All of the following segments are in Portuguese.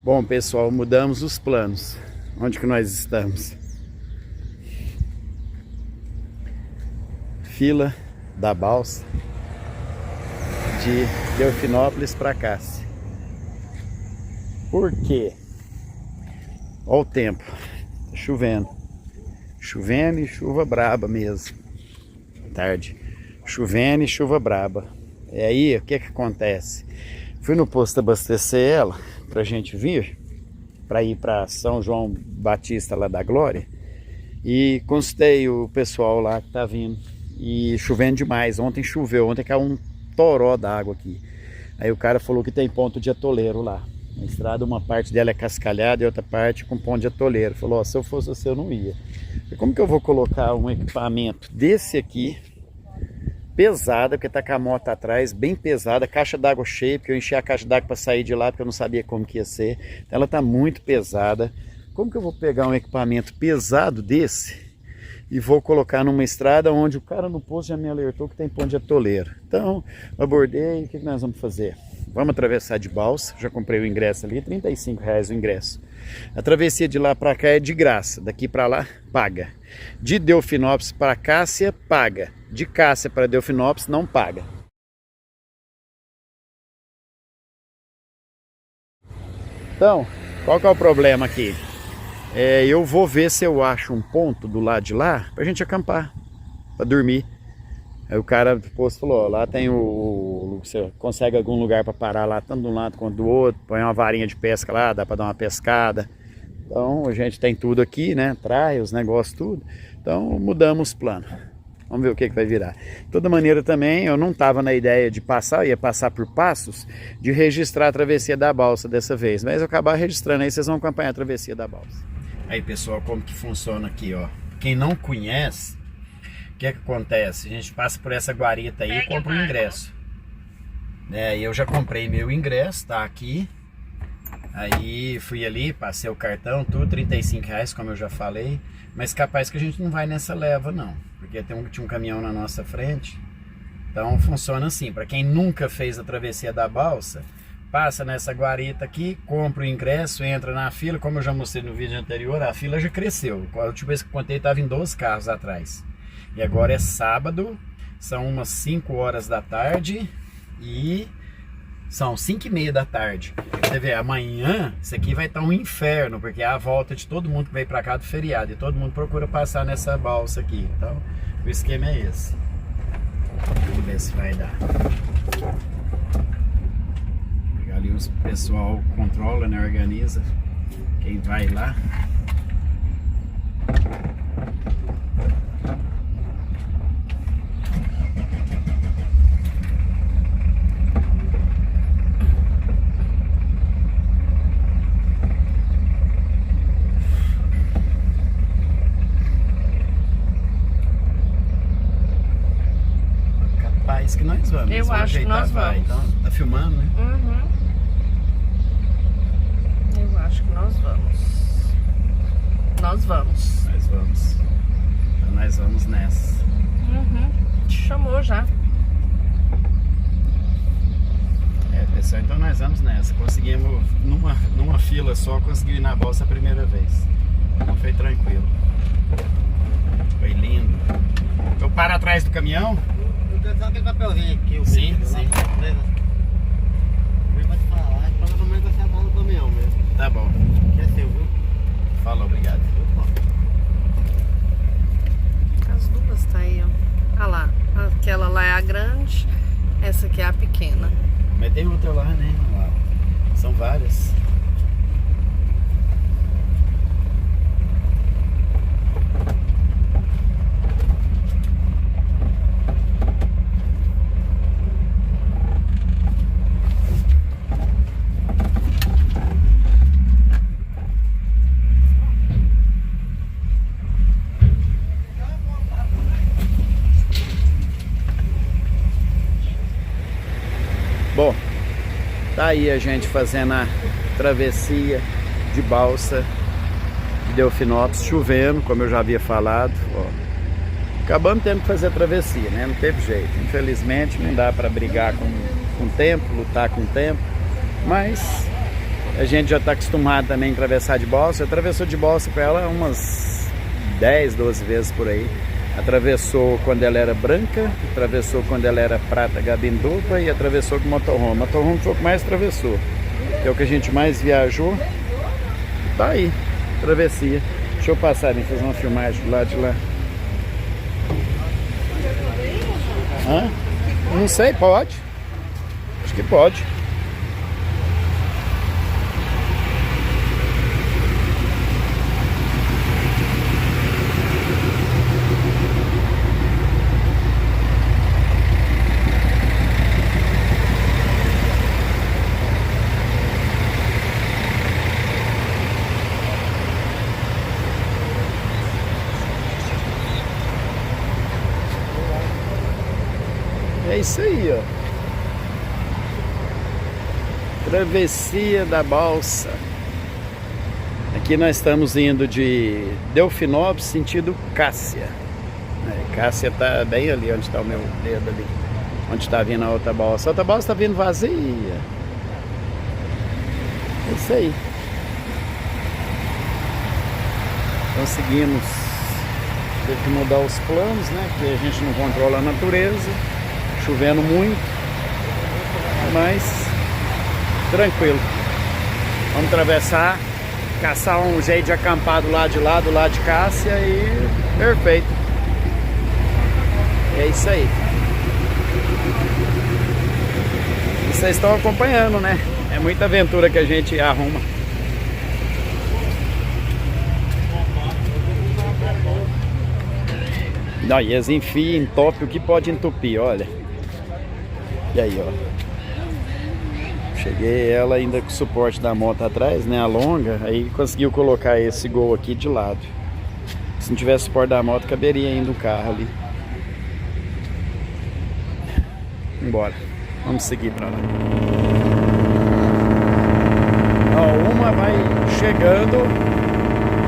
Bom, pessoal, mudamos os planos. Onde que nós estamos? Fila da balsa de Delfinópolis para Cássia. Por quê? Olha o tempo. Tá chovendo. Chovendo e chuva braba mesmo. Tarde. Chovendo e chuva braba. E aí, o que que acontece? Fui no posto abastecer ela pra gente vir, para ir para São João Batista lá da Glória, e consultei o pessoal lá que tá vindo, e chovendo demais. Ontem choveu, ontem caiu um toró d'água aqui. Aí o cara falou que tem ponto de atoleiro lá. A estrada, uma parte dela é cascalhada e outra parte com ponto de atoleiro. Falou, ó, se eu fosse você eu não ia. E como que eu vou colocar um equipamento desse aqui, pesada, porque tá com a moto atrás, bem pesada, caixa d'água cheia, porque eu enchi a caixa d'água para sair de lá, porque eu não sabia como que ia ser. Então ela tá muito pesada. Como que eu vou pegar um equipamento pesado desse e vou colocar numa estrada onde o cara no posto já me alertou que tem ponto de atoleiro? Então, abordei, o que nós vamos fazer? Vamos atravessar de balsa, já comprei o ingresso ali, R$35 o ingresso. A travessia de lá para cá é de graça, daqui para lá, paga. De Delfinópolis para Cássia, paga. De Cássia para Delfinópolis, não paga. Então, qual que é o problema aqui? Eu vou ver se eu acho um ponto do lado de lá pra gente acampar, pra dormir. Aí o cara do posto falou, ó, lá tem você consegue algum lugar para parar lá, tanto de um lado quanto do outro, põe uma varinha de pesca lá, dá para dar uma pescada. Então a gente tem tudo aqui, né, trai os negócios, tudo. Então mudamos o plano. Vamos ver o que vai virar. De toda maneira também, eu não estava na ideia de passar, eu ia passar por Passos, de registrar a travessia da balsa dessa vez. Mas eu acabar registrando aí, vocês vão acompanhar a travessia da balsa. Aí pessoal, como que funciona aqui, ó. Quem não conhece, o que acontece? A gente passa por essa guarita aí e compra o ingresso. E eu já comprei meu ingresso, tá aqui. Aí fui ali, passei o cartão, tudo, R$35, como eu já falei. Mas capaz que a gente não vai nessa leva não, porque tinha um caminhão na nossa frente. Então funciona assim, para quem nunca fez a travessia da balsa, passa nessa guarita aqui, compra o ingresso, entra na fila. Como eu já mostrei no vídeo anterior, a fila já cresceu. A última vez que eu contei estava em 12 carros atrás. E agora é sábado, são umas 5 horas da tarde e são 5h30 da tarde. Você vê, amanhã isso aqui vai estar um inferno, porque é a volta de todo mundo que veio pra cá do feriado e todo mundo procura passar nessa balsa aqui. Então, o esquema é esse. Vamos ver se vai dar. Ali o pessoal controla, né, organiza quem vai lá. Capaz que nós vamos. Eu acho que nós vamos. Então, tá filmando, né? Uhum. Eu acho que nós vamos. Nós vamos. Nós vamos. Então nós vamos nessa. Uhum. Te chamou já. Pessoal, então nós vamos nessa. Conseguimos, numa fila só, conseguimos ir na balsa a primeira vez. Então foi tranquilo. Foi lindo. Eu paro atrás do caminhão? Eu tenho só aquele papelzinho aqui. Sim, sim. Eu vou te falar, provavelmente vai ser a bola do caminhão mesmo. Tá bom. Que é seu, viu? Falou, obrigado. As duas tá aí, ó. Olha lá. Aquela lá é a grande, essa aqui é a pequena. Mas tem outra lá, né? Lá. São várias. Bom, tá aí a gente fazendo a travessia de balsa de Delfinópolis, chovendo, como eu já havia falado. Ó. Acabamos tendo que fazer a travessia, né? Não teve jeito. Infelizmente não dá para brigar com o tempo, lutar com o tempo, mas A gente já está acostumado também a atravessar de balsa. Atravessou de balsa com ela umas 10, 12 vezes por aí. Atravessou quando ela era branca, atravessou quando ela era prata gabindupa e atravessou com motorhome. Motorhome foi o que mais atravessou, que é o que a gente mais viajou. Tá aí, travessia. Deixa eu passar e fazer uma filmagem do lado de lá. Hã? Não sei, pode? Acho que pode. É isso aí, ó. Travessia da balsa. Aqui nós estamos indo de Delfinópolis sentido Cássia. Cássia tá bem ali onde está o meu dedo ali. Onde está vindo a outra balsa. A outra balsa está vindo vazia. É isso aí. Conseguimos. Teve que mudar os planos, né? Porque a gente não controla a natureza. Chovendo muito, mas tranquilo. Vamos atravessar, caçar um jeito de acampar do lado de Cássia e perfeito. É isso aí. E vocês estão acompanhando, né? É muita aventura que a gente arruma. Não, e eles enfiam, entopem o que pode entupir, olha. E aí, ó. Cheguei ela ainda com o suporte da moto atrás, né? A longa. Aí conseguiu colocar esse Gol aqui de lado. Se não tivesse suporte da moto, caberia ainda o carro ali. Embora. Vamos seguir pra lá. Ó, uma vai chegando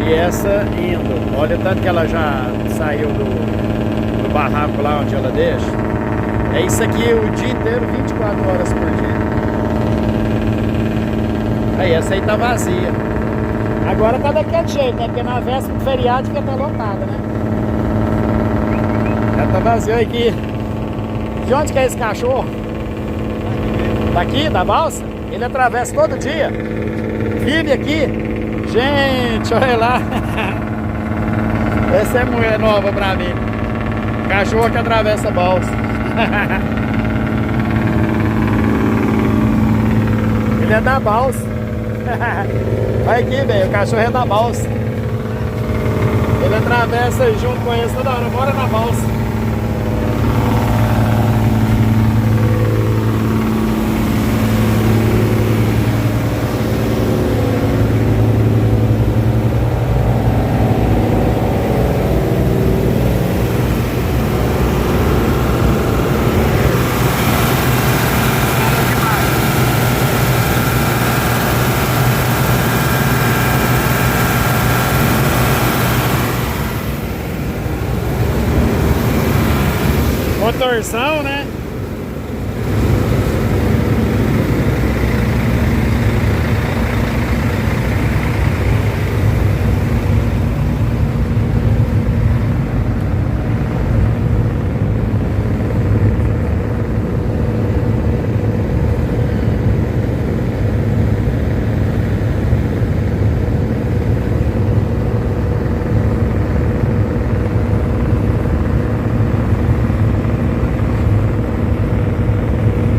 e essa indo. Olha o tanto que ela já saiu do barraco lá onde ela deixa. É isso aqui o dia inteiro, 24 horas por dia. Aí, essa aí tá vazia. Agora tá daquele jeito, né? Porque na véspera do feriado fica até lotada, né? Já tá vazio aqui. De onde que é esse cachorro? Daqui, da balsa? Ele atravessa todo dia. Vive aqui. Gente, olha lá. Essa é mulher nova pra mim. Cachorro que atravessa a balsa. Ele é da balsa. Olha aqui, velho, o cachorro é da balsa. Ele atravessa junto com eles toda hora, bora na balsa. Motorzão, né?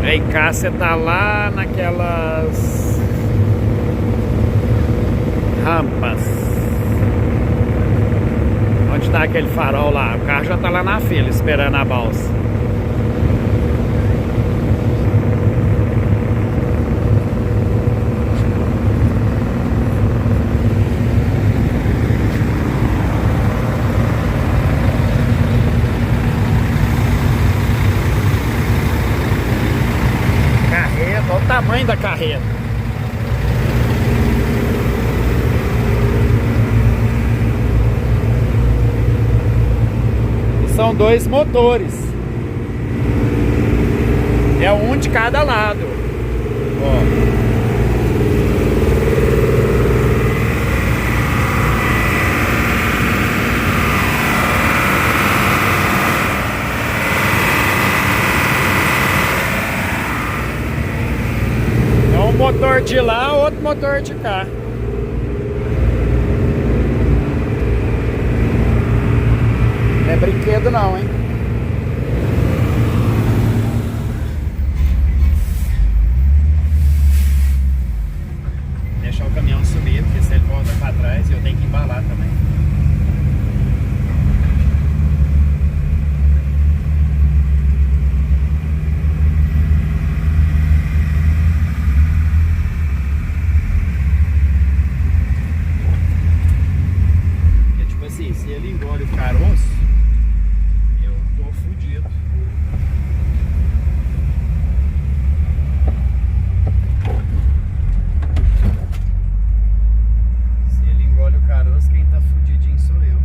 Aí Cássia tá lá naquelas rampas. Onde tá aquele farol lá? O carro já tá lá na fila esperando a balsa. Olha o tamanho da carreta. E são dois motores. É um de cada lado. Ó. motor de cá. Não é brinquedo não, hein? Deixar o caminhão subir, porque se ele volta para trás eu tenho que embalar também. Se ele engole o caroço, eu tô fudido. Se ele engole o caroço, quem tá fudidinho sou eu.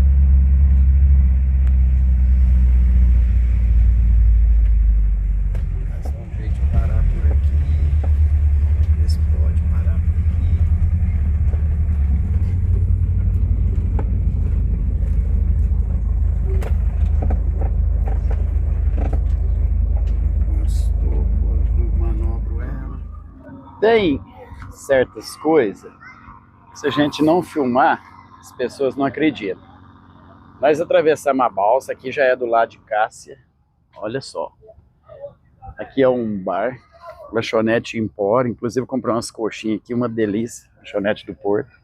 Vou só um jeito de parar por aqui. Ver se pode parar por aqui. Tem certas coisas que se a gente não filmar, as pessoas não acreditam. Nós atravessamos a balsa, aqui já é do lado de Cássia. Olha só. Aqui é um bar, lanchonete Empório. Inclusive comprei umas coxinhas aqui, uma delícia, lanchonete do Porto.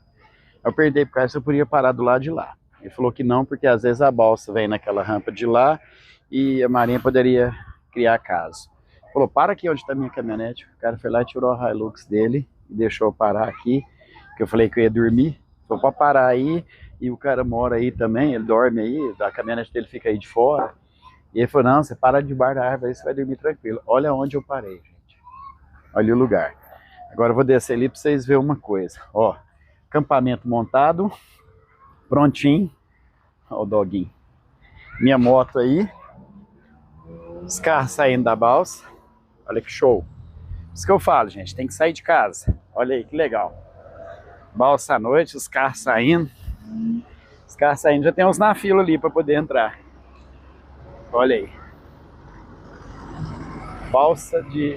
Eu perguntei pro cara se eu podia parar do lado de lá. Ele falou que não, porque às vezes a balsa vem naquela rampa de lá e a marinha poderia criar caso. Falou, para aqui onde está minha caminhonete. O cara foi lá e tirou a Hilux dele e deixou eu parar aqui, que eu falei que eu ia dormir. Falou, pode parar aí, e o cara mora aí também, ele dorme aí, a caminhonete dele fica aí de fora. E ele falou, não, você para debaixo da árvore aí, você vai dormir tranquilo. Olha onde eu parei, gente. Olha o lugar. Agora eu vou descer ali para vocês verem uma coisa. Ó, acampamento montado, prontinho. Ó o doguinho. Minha moto aí. Os carros saindo da balsa. Olha que show. Isso que eu falo, gente, tem que sair de casa. Olha aí, que legal. Balsa à noite, os carros saindo. Os carros saindo, já tem uns na fila ali para poder entrar. Olha aí. Balsa de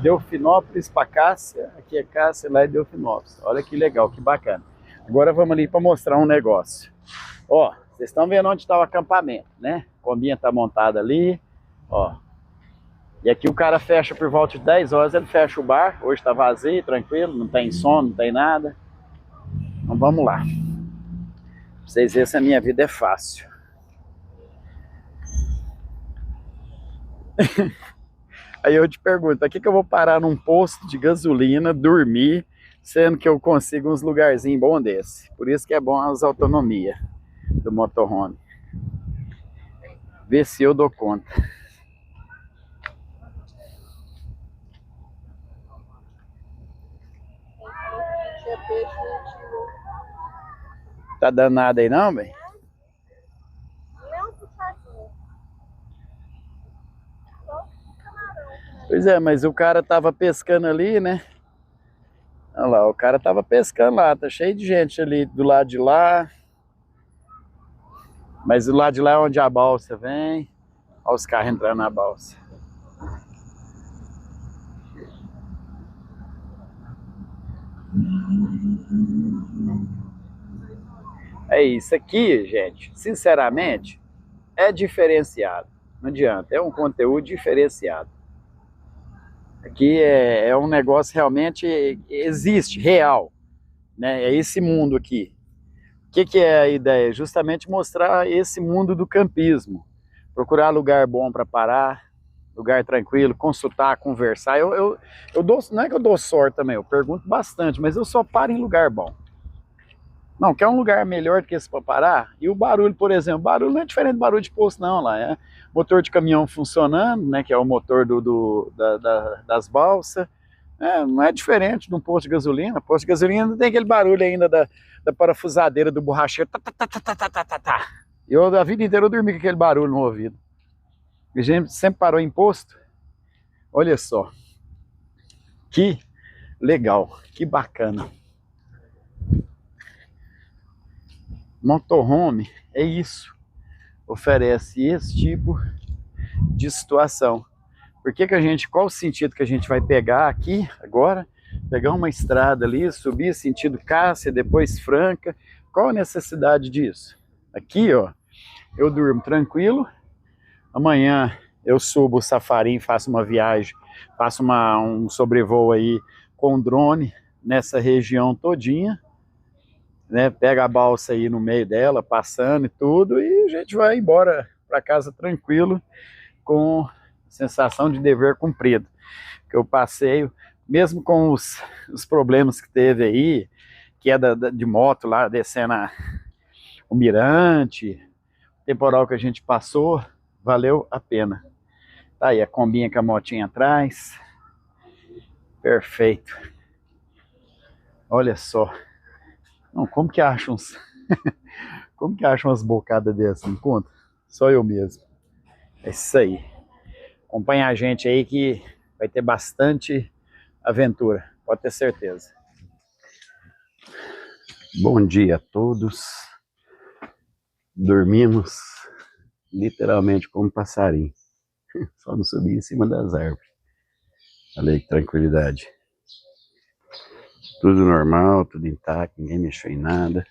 Delfinópolis para Cássia. Aqui é Cássia, lá é Delfinópolis. Olha que legal, que bacana. Agora vamos ali para mostrar um negócio. Ó, vocês estão vendo onde está o acampamento, né? A combinha está montada ali. Ó. E aqui o cara fecha por volta de 10 horas, ele fecha o bar. Hoje tá vazio, tranquilo, não tem sono, não tem nada. Então vamos lá. Pra vocês verem se a minha vida é fácil. Aí eu te pergunto, pra que eu vou parar num posto de gasolina, dormir, sendo que eu consigo uns lugarzinhos bons desse? Por isso que é bom as autonomias do motorhome. Ver se eu dou conta. Tá dando nada aí não, bem? Pois é, mas o cara tava pescando ali, né? Olha lá, o cara tava pescando lá, tá cheio de gente ali do lado de lá. Mas do lado de lá é onde a balsa vem. Olha os carros entrando na balsa. É isso aqui, gente, sinceramente, é diferenciado. Não adianta, é um conteúdo diferenciado. Aqui é um negócio realmente existe, real, né? É esse mundo aqui. O que é a ideia? Justamente mostrar esse mundo do campismo. Procurar lugar bom para parar, lugar tranquilo, consultar, conversar. Eu dou, não é que eu dou sorte também, eu pergunto bastante, mas eu só paro em lugar bom. Não, quer um lugar melhor do que esse para parar? E o barulho, por exemplo, barulho não é diferente do barulho de posto não, lá é motor de caminhão funcionando, né, que é o motor das balsas, não é diferente de um posto de gasolina. Posto de gasolina não tem aquele barulho ainda da parafusadeira do borracheiro, tá. Eu a vida inteira eu dormi com aquele barulho no ouvido. A gente sempre parou em posto. Olha só, que legal, que bacana. Motorhome é isso, oferece esse tipo de situação. Qual o sentido que a gente vai pegar aqui agora? pegar uma estrada ali, subir sentido Cássia, depois Franca. Qual a necessidade disso? Aqui, ó, eu durmo tranquilo. Amanhã eu subo o Safarim, faço uma viagem, faço um sobrevoo aí com drone nessa região todinha, né? Pega a balsa aí no meio dela, passando e tudo, e a gente vai embora para casa tranquilo, com sensação de dever cumprido. Que eu passeio, mesmo com os problemas que teve aí, queda de moto lá, descendo o mirante, temporal que a gente passou, valeu a pena. Tá aí a combinha com a motinha atrás, perfeito. Olha só, não, como que acham como que acham umas bocadas dessas, não conta? Só eu mesmo. É isso aí. Acompanha a gente aí que vai ter bastante aventura, pode ter certeza. Bom dia a todos. Dormimos literalmente como passarinho. Só não subir em cima das árvores. Olha aí que tranquilidade. Tudo normal, tudo intacto, ninguém mexeu em nada.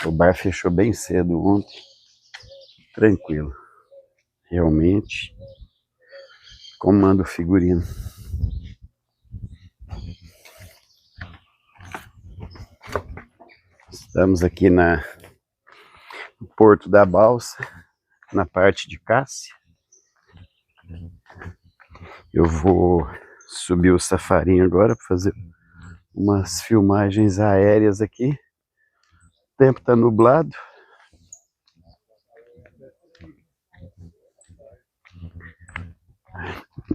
O bar fechou bem cedo ontem. Tranquilo. Realmente, comando figurino. Estamos aqui no Porto da Balsa, na parte de Cássia. Eu vou subir o Safarim agora para fazer umas filmagens aéreas aqui. O tempo está nublado.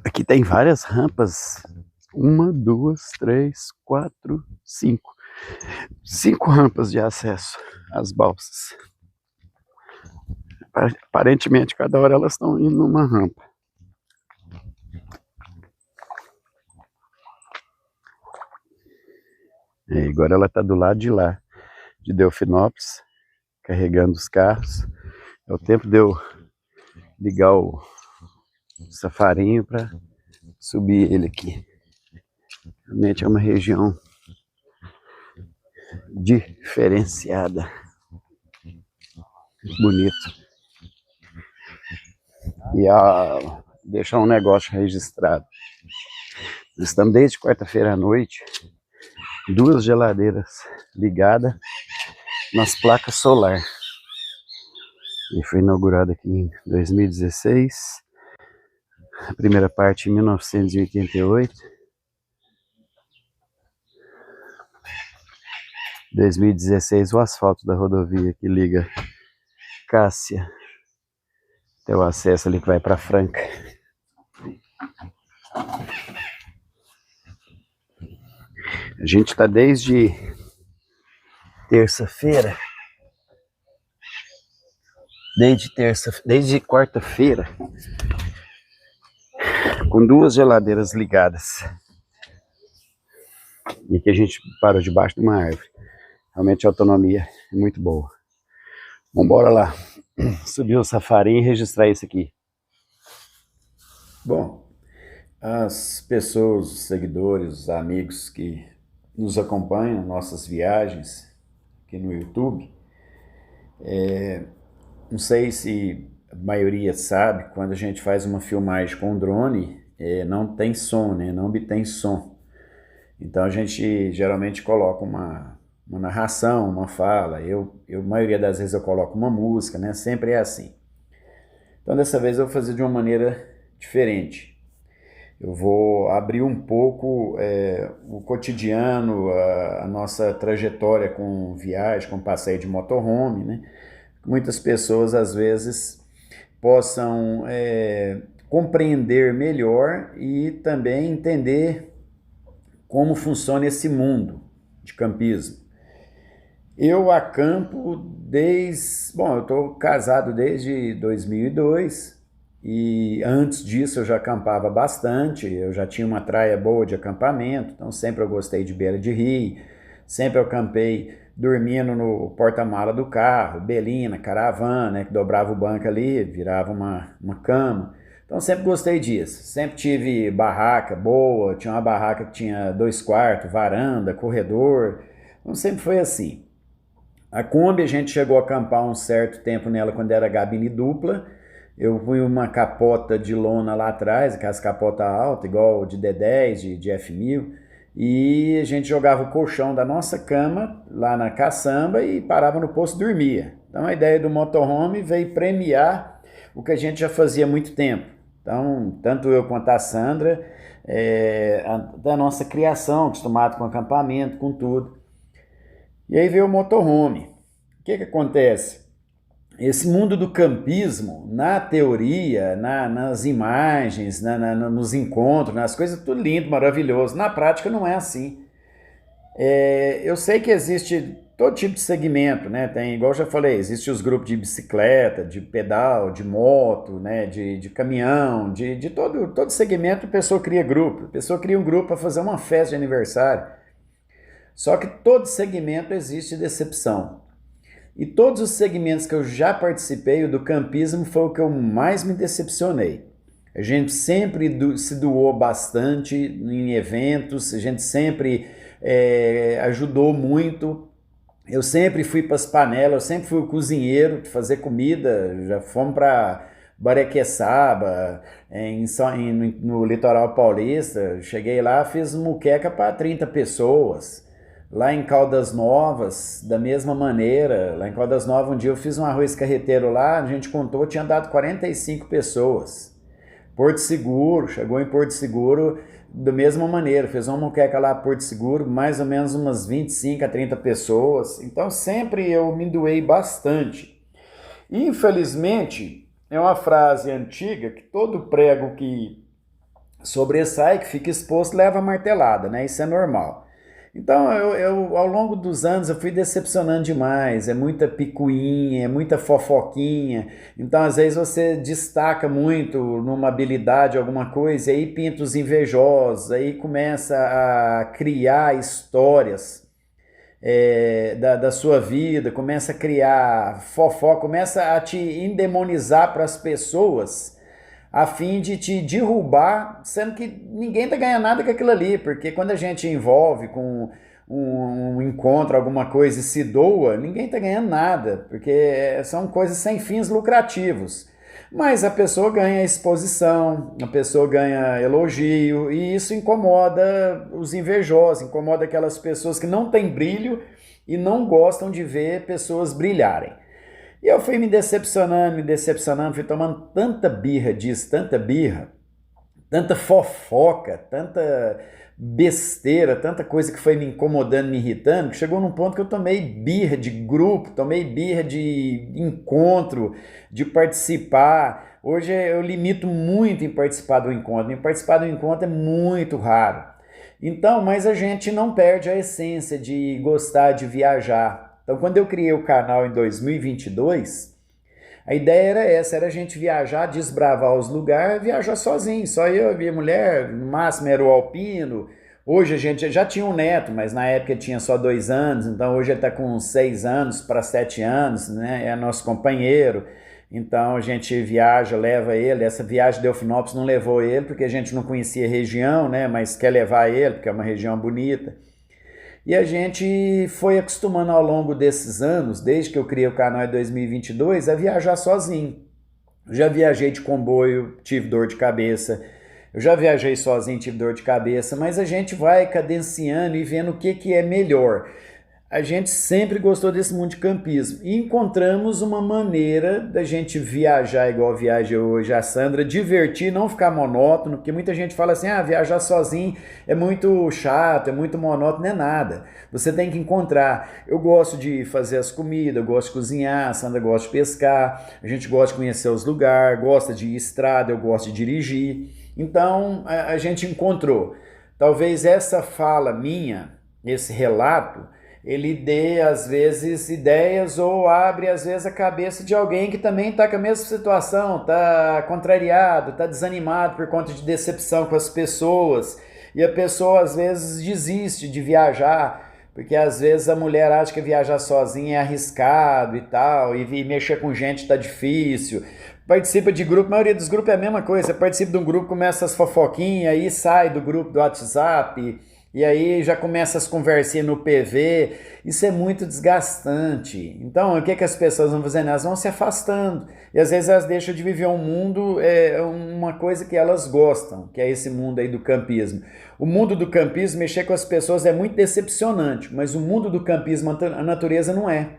Aqui tem várias rampas. 1, 2, 3, 4, 5. 5 rampas de acesso às balsas. Aparentemente, cada hora elas estão indo numa rampa. E agora ela está do lado de lá, de Delfinópolis, carregando os carros. É o tempo de eu ligar o Safarinho para subir ele aqui. Realmente é uma região diferenciada. Bonito. E deixar um negócio registrado. Nós estamos desde quarta-feira à noite, 2 geladeiras ligadas nas placas solar. E foi inaugurado aqui em 2016, a primeira parte em 1988. 2016 o asfalto da rodovia que liga Cássia até o acesso ali que vai para Franca. A gente está desde terça-feira, desde quarta-feira, com 2 geladeiras ligadas. E aqui a gente parou debaixo de uma árvore. Realmente a autonomia é muito boa. Vamos embora lá, subir o Safarim e registrar isso aqui. Bom, as pessoas, os seguidores, os amigos que nos acompanham, nossas viagens aqui no YouTube, não sei se a maioria sabe, quando a gente faz uma filmagem com drone, não tem som, né? Não obtém som. Então a gente geralmente coloca uma narração, uma fala. Eu, a maioria das vezes eu coloco uma música, né? Sempre é assim. Então dessa vez eu vou fazer de uma maneira diferente. Eu vou abrir um pouco o cotidiano, a nossa trajetória com viagem, com passeio de motorhome, né? Muitas pessoas às vezes possam compreender melhor e também entender como funciona esse mundo de campismo. Eu acampo eu estou casado desde 2002 e antes disso eu já acampava bastante, eu já tinha uma traia boa de acampamento, então sempre eu gostei de beira de rio, sempre eu acampei dormindo no porta-mala do carro, belina, caravana, né, que dobrava o banco ali, virava uma cama. Então sempre gostei disso, sempre tive barraca boa, tinha uma barraca que tinha 2 quartos, varanda, corredor, então sempre foi assim. A Kombi a gente chegou a acampar um certo tempo nela quando era gabine dupla. Eu fui uma capota de lona lá atrás, aquelas capota alta, igual de D10, de F1000, e a gente jogava o colchão da nossa cama lá na caçamba e parava no posto e dormia. Então a ideia do motorhome veio premiar o que a gente já fazia há muito tempo. Então, tanto eu quanto a Sandra, da nossa criação, acostumado com acampamento, com tudo. E aí veio o motorhome. O que acontece? Esse mundo do campismo, na teoria, nas imagens, nos encontros, nas coisas, tudo lindo, maravilhoso. Na prática não é assim. Eu sei que existe todo tipo de segmento, né? Tem, igual eu já falei, existe os grupos de bicicleta, de pedal, de moto, né? de caminhão, de todo segmento a pessoa cria grupo. A pessoa cria um grupo para fazer uma festa de aniversário. Só que todo segmento existe decepção. E todos os segmentos que eu já participei, o do campismo foi o que eu mais me decepcionei. A gente sempre se doou bastante em eventos, a gente sempre ajudou muito. Eu sempre fui para as panelas, eu sempre fui o cozinheiro de fazer comida, já fomos para Barequeçaba, no litoral paulista, cheguei lá, fiz muqueca para 30 pessoas. Lá em Caldas Novas, da mesma maneira, lá em Caldas Novas um dia eu fiz um arroz carreteiro lá, a gente contou, tinha dado 45 pessoas. Porto Seguro, chegou em Porto Seguro da mesma maneira, fez uma moqueca lá Porto Seguro, mais ou menos umas 25 a 30 pessoas. Então sempre eu me doei bastante. E, infelizmente, é uma frase antiga que todo prego que sobressai, que fica exposto, leva martelada, né? Isso é normal. Então, ao longo dos anos, eu fui decepcionando demais, é muita picuinha, é muita fofoquinha, então às vezes você destaca muito numa habilidade, alguma coisa, e aí pinta os invejosos, aí começa a criar histórias da sua vida, começa a criar fofoca, começa a te endemonizar para as pessoas, a fim de te derrubar, sendo que ninguém tá ganhando nada com aquilo ali, porque quando a gente envolve com um encontro, alguma coisa e se doa, ninguém tá ganhando nada, porque são coisas sem fins lucrativos. Mas a pessoa ganha exposição, a pessoa ganha elogio, e isso incomoda os invejosos, incomoda aquelas pessoas que não têm brilho e não gostam de ver pessoas brilharem. E eu fui me decepcionando, fui tomando tanta birra disso, tanta birra, tanta fofoca, tanta besteira, tanta coisa que foi me incomodando, me irritando, que chegou num ponto que eu tomei birra de grupo, tomei birra de encontro, de participar. Hoje eu limito muito em participar do encontro, em participar do encontro é muito raro. Então, mas a gente não perde a essência de gostar de viajar. Então, quando eu criei o canal em 2022, a ideia era essa, era a gente viajar, desbravar os lugares, viajar sozinho, só eu e minha mulher, no máximo era o Alpino. Hoje a gente já tinha um neto, mas na época tinha só 2 anos, então hoje ele está com 6 anos para 7 anos, né? É nosso companheiro. Então a gente viaja, leva ele. Essa viagem de Delfinópolis não levou ele, porque a gente não conhecia a região, né? Mas quer levar ele, porque é uma região bonita. E a gente foi acostumando ao longo desses anos, desde que eu criei o canal em 2022, a viajar sozinho. Eu já viajei de comboio, tive dor de cabeça. Eu já viajei sozinho, tive dor de cabeça. Mas a gente vai cadenciando e vendo o que é melhor. A gente sempre gostou desse mundo de campismo e encontramos uma maneira da gente viajar igual viaja hoje a Sandra, divertir, não ficar monótono, porque muita gente fala assim, viajar sozinho é muito chato, é muito monótono, não é nada. Você tem que encontrar. Eu gosto de fazer as comidas, eu gosto de cozinhar, a Sandra gosta de pescar, a gente gosta de conhecer os lugares, gosta de ir estrada, eu gosto de dirigir. Então a gente encontrou. Talvez essa fala minha, esse relato, ele dê, às vezes, ideias ou abre, às vezes, a cabeça de alguém que também está com a mesma situação, está contrariado, está desanimado por conta de decepção com as pessoas. E a pessoa, às vezes, desiste de viajar, porque, às vezes, a mulher acha que viajar sozinha é arriscado e tal, e mexer com gente está difícil, participa de grupo, a maioria dos grupos é a mesma coisa, você participa de um grupo, começa as fofoquinhas, aí sai do grupo do WhatsApp, e aí já começa as conversinhas no PV, isso é muito desgastante. Então, o que as pessoas vão fazendo? Elas vão se afastando, e às vezes elas deixam de viver um mundo, uma coisa que elas gostam, que é esse mundo aí do campismo. O mundo do campismo, mexer com as pessoas é muito decepcionante, mas o mundo do campismo, a natureza não é.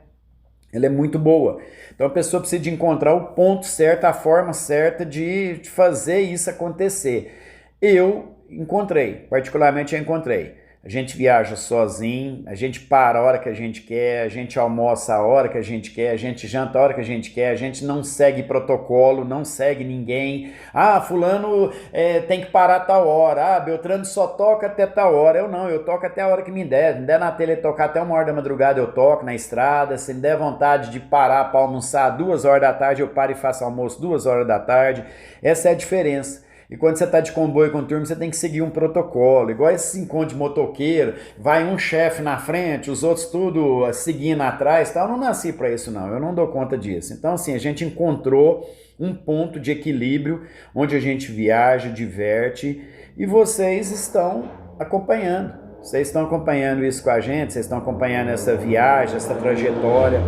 Ela é muito boa. Então a pessoa precisa de encontrar o ponto certo, a forma certa de fazer isso acontecer. Eu encontrei, particularmente eu encontrei. A gente viaja sozinho, a gente para a hora que a gente quer, a gente almoça a hora que a gente quer, a gente janta a hora que a gente quer, a gente não segue protocolo, não segue ninguém. Ah, fulano tem que parar a tal hora, ah, Beltrano só toca até tal hora. Eu não, eu toco até a hora que me der na telha tocar até 1h da madrugada eu toco na estrada, se me der vontade de parar para almoçar 2 horas da tarde, eu paro e faço almoço 2 horas da tarde. Essa é a diferença. E quando você está de comboio com turma, você tem que seguir um protocolo. Igual esse encontro de motoqueiro, vai um chefe na frente, os outros tudo seguindo atrás. Tal. Eu não nasci para isso não, eu não dou conta disso. Então assim, a gente encontrou um ponto de equilíbrio, onde a gente viaja, diverte, e vocês estão acompanhando. Vocês estão acompanhando isso com a gente, vocês estão acompanhando essa viagem, essa trajetória,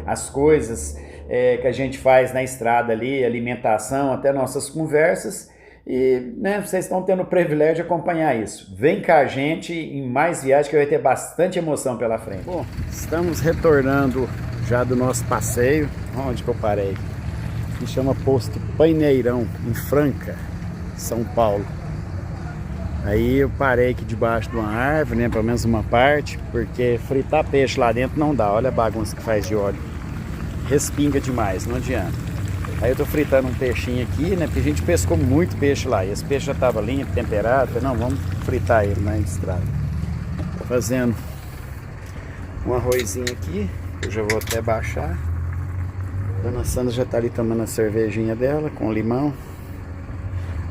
as coisas que a gente faz na estrada ali, alimentação, até nossas conversas. E vocês estão tendo o privilégio de acompanhar isso. Vem com a gente em mais viagens que vai ter bastante emoção pela frente. Bom, estamos retornando já do nosso passeio. Onde que eu parei? Que chama Posto Paineirão, em Franca, São Paulo. Aí eu parei aqui debaixo de uma árvore, pelo menos uma parte, porque fritar peixe lá dentro não dá. Olha a bagunça que faz de óleo. Respinga demais, não adianta. Aí eu tô fritando um peixinho aqui, porque a gente pescou muito peixe lá. E esse peixe já tava limpo, temperado. Falei, não, vamos fritar ele na estrada. Tô fazendo um arrozinho aqui, eu já vou até baixar. Dona Sandra já tá ali tomando a cervejinha dela com limão.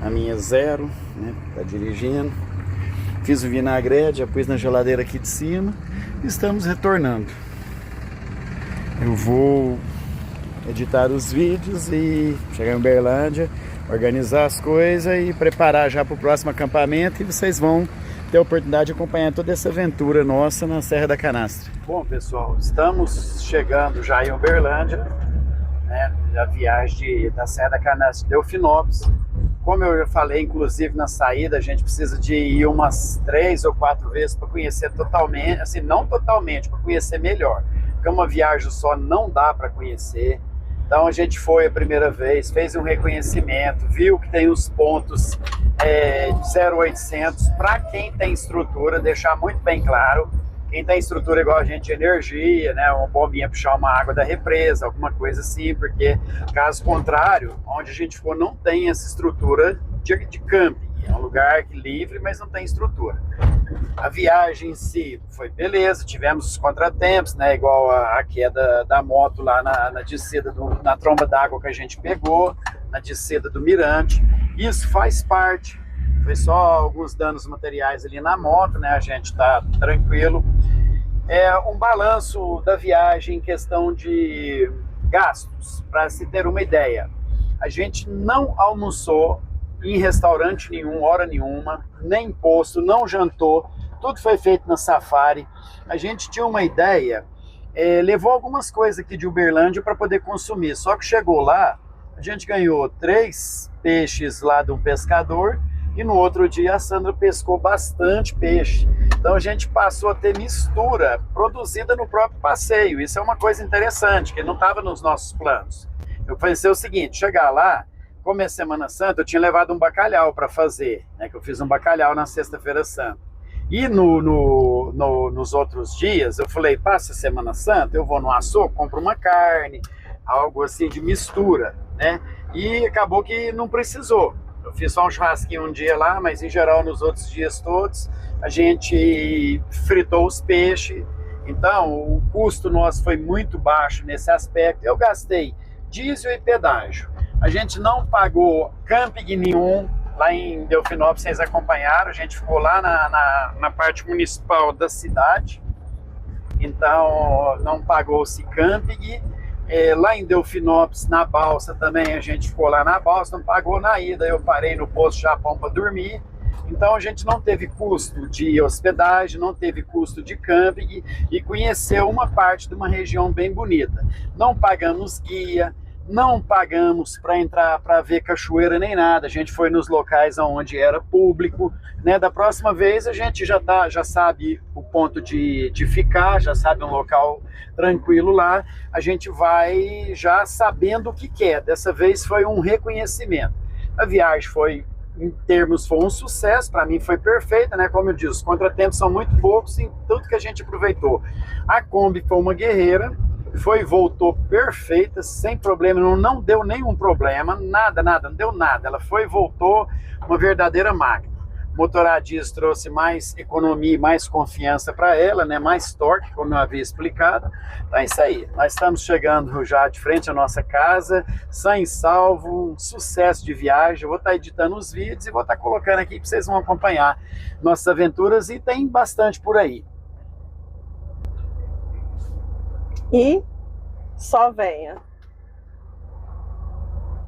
A minha zero, tá dirigindo. Fiz o vinagrete, já pus na geladeira aqui de cima. E estamos retornando. Eu vou editar os vídeos e chegar em Uberlândia, organizar as coisas e preparar já para o próximo acampamento, e vocês vão ter a oportunidade de acompanhar toda essa aventura nossa na Serra da Canastra. Bom, pessoal, estamos chegando já em Uberlândia, a viagem da Serra da Canastra de Delfinópolis. Como eu já falei, inclusive na saída, a gente precisa de ir umas 3 ou 4 vezes para conhecer totalmente, assim, não totalmente, para conhecer melhor, porque uma viagem só não dá para conhecer. Então a gente foi a primeira vez, fez um reconhecimento, viu que tem os pontos 0800 para quem tem estrutura, deixar muito bem claro. Quem tem estrutura igual a gente de energia, uma bombinha puxar uma água da represa, alguma coisa assim, porque caso contrário, onde a gente for não tem essa estrutura de camping. É um lugar livre, mas não tem estrutura. A viagem em si foi beleza, tivemos os contratempos, igual a queda da moto lá na descida, na tromba d'água que a gente pegou, na descida do mirante. Isso faz parte, foi só alguns danos materiais ali na moto, a gente tá tranquilo. É um balanço da viagem em questão de gastos, para se ter uma ideia. A gente não almoçou em restaurante nenhum, hora nenhuma, nem posto, não jantou, tudo foi feito na Safari. A gente tinha uma ideia, levou algumas coisas aqui de Uberlândia para poder consumir, só que chegou lá, a gente ganhou 3 peixes lá de um pescador, e no outro dia a Sandra pescou bastante peixe. Então a gente passou a ter mistura produzida no próprio passeio. Isso é uma coisa interessante, que não estava nos nossos planos. Eu pensei o seguinte, chegar lá, como é Semana Santa, eu tinha levado um bacalhau para fazer, que eu fiz um bacalhau na Sexta-feira Santa. E nos outros dias, eu falei, passa a Semana Santa, eu vou no açougue, compro uma carne, algo assim de mistura, E acabou que não precisou. Eu fiz só um churrasquinho um dia lá, mas em geral nos outros dias todos, a gente fritou os peixes. Então, o custo nosso foi muito baixo nesse aspecto. Eu gastei diesel e pedágio. A gente não pagou camping nenhum lá em Delfinópolis, vocês acompanharam. A gente ficou lá na parte municipal da cidade. Então, não pagou-se camping. Lá em Delfinópolis, na balsa também, a gente ficou lá na balsa, não pagou na ida, eu parei no posto Japão para dormir. Então a gente não teve custo de hospedagem, não teve custo de camping e conheceu uma parte de uma região bem bonita. Não pagamos guia, não pagamos para entrar, para ver cachoeira nem nada. A gente foi nos locais onde era público, né? Da próxima vez a gente já sabe o ponto de ficar, já sabe um local tranquilo lá. A gente vai já sabendo o que quer. Dessa vez foi um reconhecimento. A viagem foi, em termos, foi um sucesso. Para mim foi perfeita, né? Como eu disse, os contratempos são muito poucos em tudo que a gente aproveitou. A Kombi foi uma guerreira. Voltou perfeita, sem problema, não deu nenhum problema, nada, não deu nada. Ela voltou uma verdadeira máquina. O motor a diesel trouxe mais economia e mais confiança para ela, né? Mais torque, como eu havia explicado. Então é isso aí, nós estamos chegando já de frente à nossa casa, sã e salvo, um sucesso de viagem. Eu vou estar editando os vídeos e vou estar colocando aqui para vocês vão acompanhar nossas aventuras, e tem bastante por aí. E só venha.